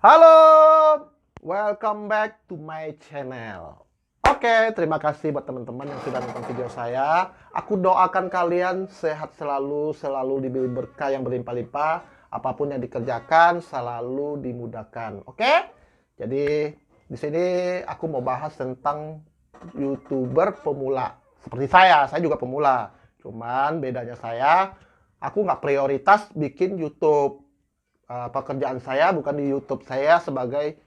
Halo, welcome back to my channel. Oke, terima kasih buat teman-teman yang sudah nonton video saya. Aku doakan kalian sehat selalu, selalu diberi berkah yang berlimpah-limpah. Apapun yang dikerjakan selalu dimudahkan. Oke? Jadi di sini aku mau bahas tentang YouTuber pemula. Seperti saya juga pemula. Cuman bedanya aku nggak prioritas bikin YouTube. Pekerjaan saya bukan di YouTube. Saya sebagai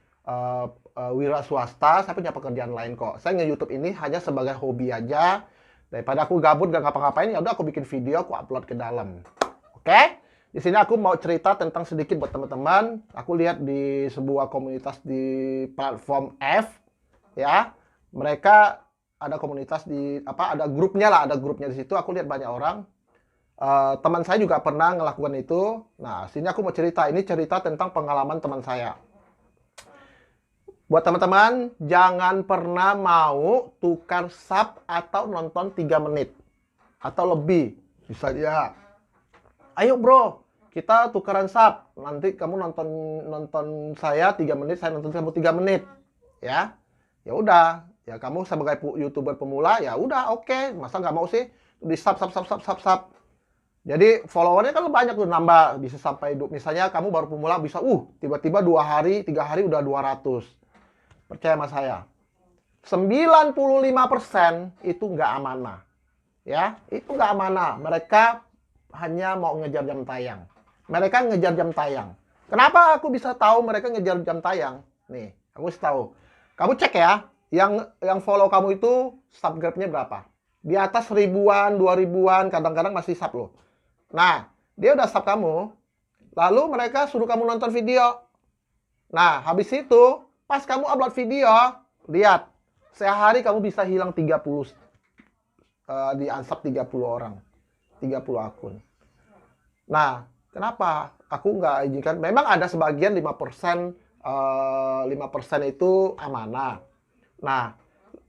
wira swasta, saya punya pekerjaan lain kok. Saya nge-YouTube ini hanya sebagai hobi aja. Daripada aku gabut gak ngapa-ngapain, ya udah aku bikin video, aku upload ke dalam. Oke? Di sini aku mau cerita tentang sedikit buat teman-teman. Aku lihat di sebuah komunitas di platform F, ya. Mereka ada komunitas ada grupnya lah, ada grupnya di situ. Aku lihat banyak orang. Teman saya juga pernah ngelakukan itu. Nah, sini aku mau cerita. Ini cerita tentang pengalaman teman saya. Buat teman-teman, jangan pernah mau tukar sub atau nonton 3 menit atau lebih. Misalnya, ayo bro, kita tukaran sub. Nanti kamu nonton saya 3 menit, saya nonton kamu 3 menit. Ya. Ya udah, ya kamu sebagai YouTuber pemula, ya udah oke. Masa nggak mau sih di sub. Jadi followernya kan banyak tuh nambah, bisa sampai misalnya kamu baru pemula bisa tiba-tiba 2 hari, 3 hari udah 200. Percaya sama saya. 95% itu nggak amanah. Ya, itu nggak amanah. Mereka hanya mau ngejar jam tayang. Mereka ngejar jam tayang. Kenapa aku bisa tahu mereka ngejar jam tayang? Nih, aku bisa tahu. Kamu cek ya, yang follow kamu itu subscribe-nya berapa? Di atas 1000-an, 2000-an, kadang-kadang masih sub loh. Nah, dia udah sub kamu, lalu mereka suruh kamu nonton video. Nah, habis itu, pas kamu upload video, lihat, sehari kamu bisa hilang 30, di unsub 30 orang, 30 akun. Nah, kenapa? Aku nggak izinkan, memang ada sebagian 5%, 5% itu amanah. Nah,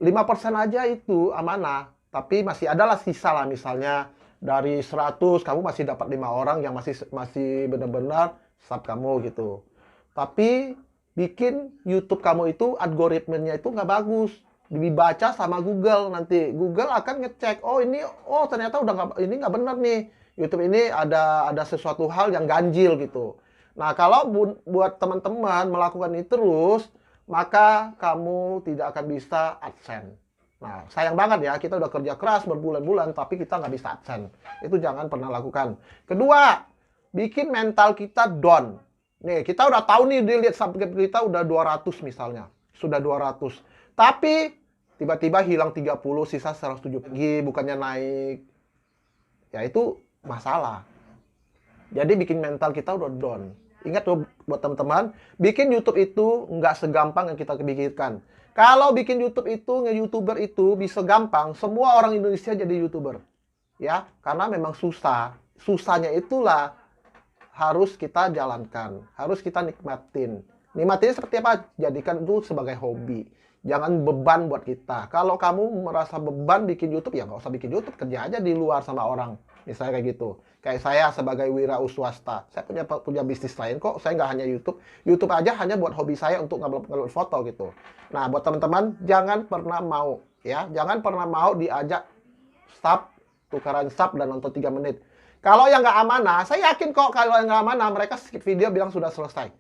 5% aja itu amanah, tapi masih adalah sisa lah, misalnya dari 100 kamu masih dapat 5 orang yang masih benar-benar sub kamu gitu. Tapi bikin YouTube kamu itu algoritmenya itu nggak bagus, dibaca sama Google. Nanti Google akan ngecek, ternyata ini nggak benar nih, YouTube ini ada sesuatu hal yang ganjil gitu. Nah, kalau buat teman-teman melakukan ini terus, maka kamu tidak akan bisa AdSense. Nah, sayang banget ya, kita udah kerja keras berbulan-bulan, tapi kita nggak bisa AdSense. Itu jangan pernah lakukan. Kedua, bikin mental kita down. Nih, kita udah tahu nih, dilihat subscribe kita udah 200 misalnya. Sudah 200. Tapi, tiba-tiba hilang 30, sisa 170 lagi, bukannya naik. Ya, itu masalah. Jadi, bikin mental kita udah down. Ingat tuh buat teman-teman, bikin YouTube itu nggak segampang yang kita pikirkan. Kalau bikin YouTube itu, nge-YouTuber itu bisa gampang, semua orang Indonesia jadi YouTuber. Ya, karena memang susah. Susahnya itulah harus kita jalankan, harus kita nikmatin. Nikmatinnya seperti apa? Jadikan itu sebagai hobi. Jangan beban buat kita. Kalau kamu merasa beban bikin YouTube, ya nggak usah bikin YouTube, kerja aja di luar sama orang. Misalnya kayak gitu. Kayak saya sebagai wira swasta, saya punya bisnis lain kok. Saya nggak hanya YouTube. YouTube aja hanya buat hobi saya untuk ngupload foto gitu. Nah, buat teman-teman, jangan pernah mau, ya, jangan pernah mau diajak sub, tukaran sub dan nonton 3 menit. Kalau yang nggak amanah, saya yakin kok kalau yang nggak amanah, mereka skip video bilang sudah selesai.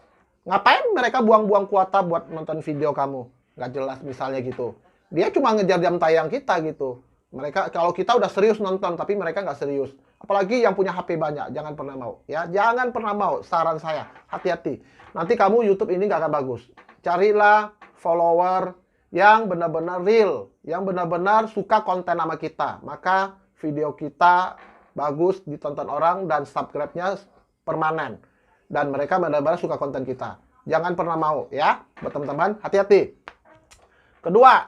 Ngapain mereka buang-buang kuota buat nonton video kamu? Nggak jelas misalnya gitu. Dia cuma ngejar jam tayang kita gitu. Mereka, kalau kita udah serius nonton, tapi mereka nggak serius. Apalagi yang punya HP banyak, jangan pernah mau. Ya, jangan pernah mau, saran saya, hati-hati. Nanti kamu YouTube ini nggak akan bagus. Carilah follower yang benar-benar real, yang benar-benar suka konten sama kita. Maka video kita bagus, ditonton orang, dan subscribe-nya permanen. Dan mereka benar-benar suka konten kita. Jangan pernah mau, ya. Buat teman-teman, hati-hati. Kedua,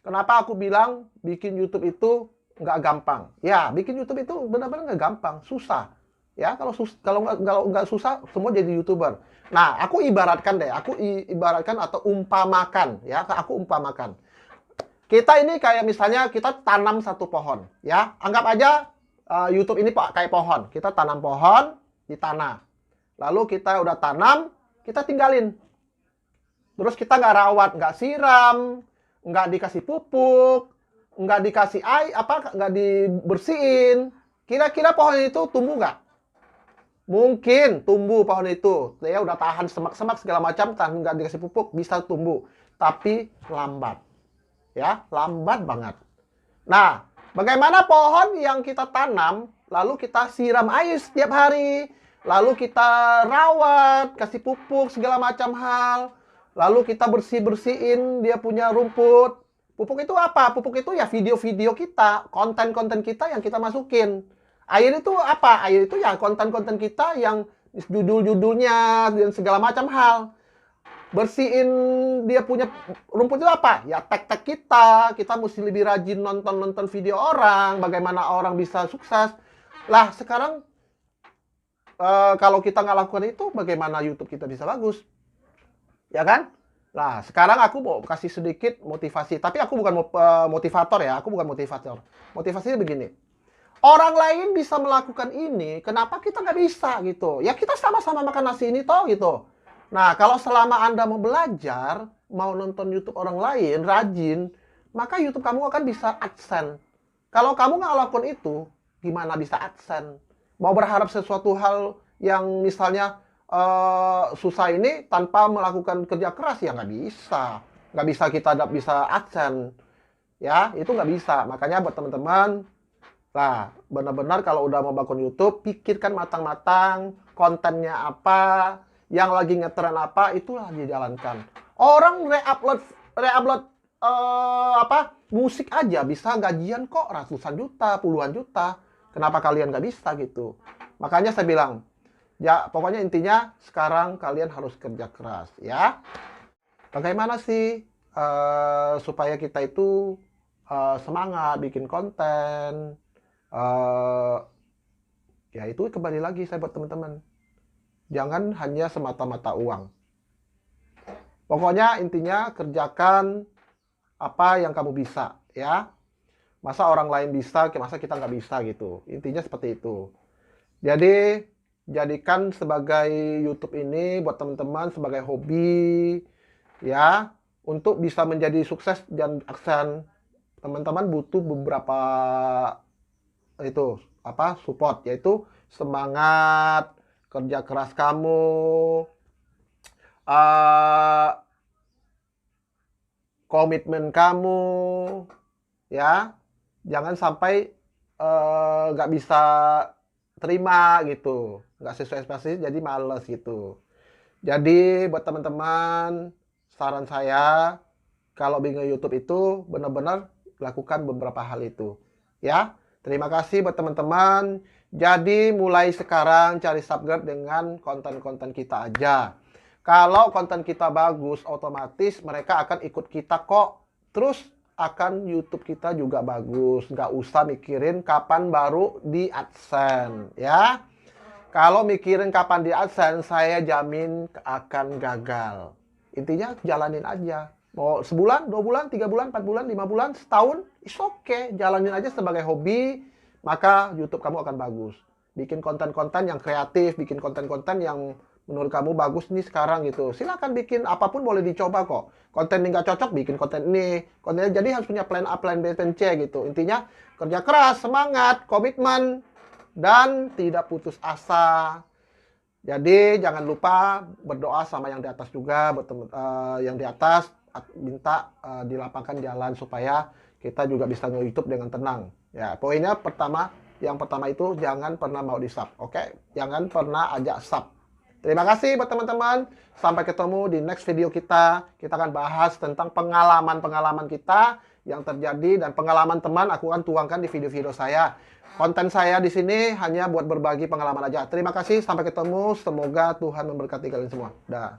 kenapa aku bilang bikin YouTube itu nggak gampang? Ya, bikin YouTube itu benar-benar nggak gampang, susah. Ya, kalau nggak susah, semua jadi YouTuber. Nah, aku ibaratkan deh, atau umpamakan, ya, aku umpamakan. Kita ini kayak misalnya kita tanam satu pohon, ya. Anggap aja YouTube ini kayak pohon. Kita tanam pohon di tanah. Lalu kita udah tanam, kita tinggalin. terus kita nggak rawat, nggak siram, nggak dikasih pupuk, nggak dikasih air, nggak dibersihin, kira-kira pohon itu tumbuh nggak? Mungkin tumbuh pohon itu, ya udah tahan semak-semak segala macam, tahan nggak dikasih pupuk bisa tumbuh, tapi lambat, ya lambat banget. Nah, bagaimana pohon yang kita tanam, lalu kita siram air setiap hari, lalu kita rawat, kasih pupuk segala macam hal, lalu kita bersih-bersihin dia punya rumput. Pupuk itu apa? Pupuk itu ya video-video kita, konten-konten kita yang kita masukin. Air itu apa? Air itu ya konten-konten kita yang judul-judulnya dan segala macam hal. Bersihin dia punya rumput itu apa? Ya tag-tag kita mesti lebih rajin nonton video orang, bagaimana orang bisa sukses. Lah sekarang kalau kita nggak lakukan itu, bagaimana YouTube kita bisa bagus? Ya kan? Nah, sekarang aku mau kasih sedikit motivasi. Tapi aku bukan motivator ya, aku bukan motivator. Motivasinya begini. Orang lain bisa melakukan ini, kenapa kita nggak bisa gitu? Ya kita sama-sama makan nasi ini toh gitu. Nah, kalau selama Anda mau belajar, mau nonton YouTube orang lain, rajin, maka YouTube kamu akan bisa AdSense. Kalau kamu nggak lakukan itu, gimana bisa AdSense? Mau berharap sesuatu hal yang misalnya susah ini tanpa melakukan kerja keras, ya nggak bisa. Nggak bisa kita bisa AdSense. Ya, itu nggak bisa. Makanya buat teman-teman, nah, benar-benar kalau udah mau bangun YouTube, pikirkan matang-matang, kontennya apa, yang lagi ngetren apa, itulah dijalankan. Orang re-upload musik aja bisa gajian kok ratusan juta, puluhan juta. Kenapa kalian nggak bisa gitu? Makanya saya bilang, ya pokoknya intinya sekarang kalian harus kerja keras ya. Bagaimana sih supaya kita itu semangat bikin konten? Ya itu kembali lagi saya buat teman-teman, jangan hanya semata-mata uang. Pokoknya intinya kerjakan apa yang kamu bisa ya. Masa orang lain bisa, masa kita nggak bisa gitu. Intinya seperti itu. Jadi jadikan sebagai YouTube ini buat teman-teman sebagai hobi ya, untuk bisa menjadi sukses dan aksen. Teman-teman butuh beberapa itu support, yaitu semangat, kerja keras kamu, komitmen kamu ya, jangan sampai nggak bisa terima gitu, nggak sesuai ekspektasi jadi males gitu. Jadi buat teman-teman, saran saya kalau bikin YouTube itu benar-benar lakukan beberapa hal itu ya. Terima kasih buat teman-teman. Jadi mulai sekarang cari subscribe dengan konten-konten kita aja. Kalau konten kita bagus, otomatis mereka akan ikut kita kok. Terus akan YouTube kita juga bagus. Nggak usah mikirin kapan baru di AdSense ya. Kalau mikirin kapan di AdSense, saya jamin akan gagal. Intinya jalanin aja. Mau sebulan, 2 bulan, 3 bulan, 4 bulan, 5 bulan, setahun, it's okay. Jalanin aja sebagai hobi, maka YouTube kamu akan bagus. Bikin konten-konten yang kreatif, bikin konten-konten yang menurut kamu bagus nih sekarang gitu. Silakan bikin, apapun boleh dicoba kok. Konten ini nggak cocok, bikin konten ini. Kontennya jadi harus punya plan A, plan B, plan C gitu. Intinya kerja keras, semangat, komitmen, dan tidak putus asa. Jadi jangan lupa berdoa sama yang di atas juga, yang di atas minta dilapangkan jalan supaya kita juga bisa nge-YouTube dengan tenang. Ya, poinnya yang pertama itu jangan pernah mau di-sub, oke? Jangan pernah ajak sub. Terima kasih buat teman-teman. Sampai ketemu di next video kita. Kita akan bahas tentang pengalaman-pengalaman kita yang terjadi dan pengalaman teman aku akan tuangkan di video-video saya. Konten saya di sini hanya buat berbagi pengalaman aja. Terima kasih, sampai ketemu. Semoga Tuhan memberkati kalian semua. Dah.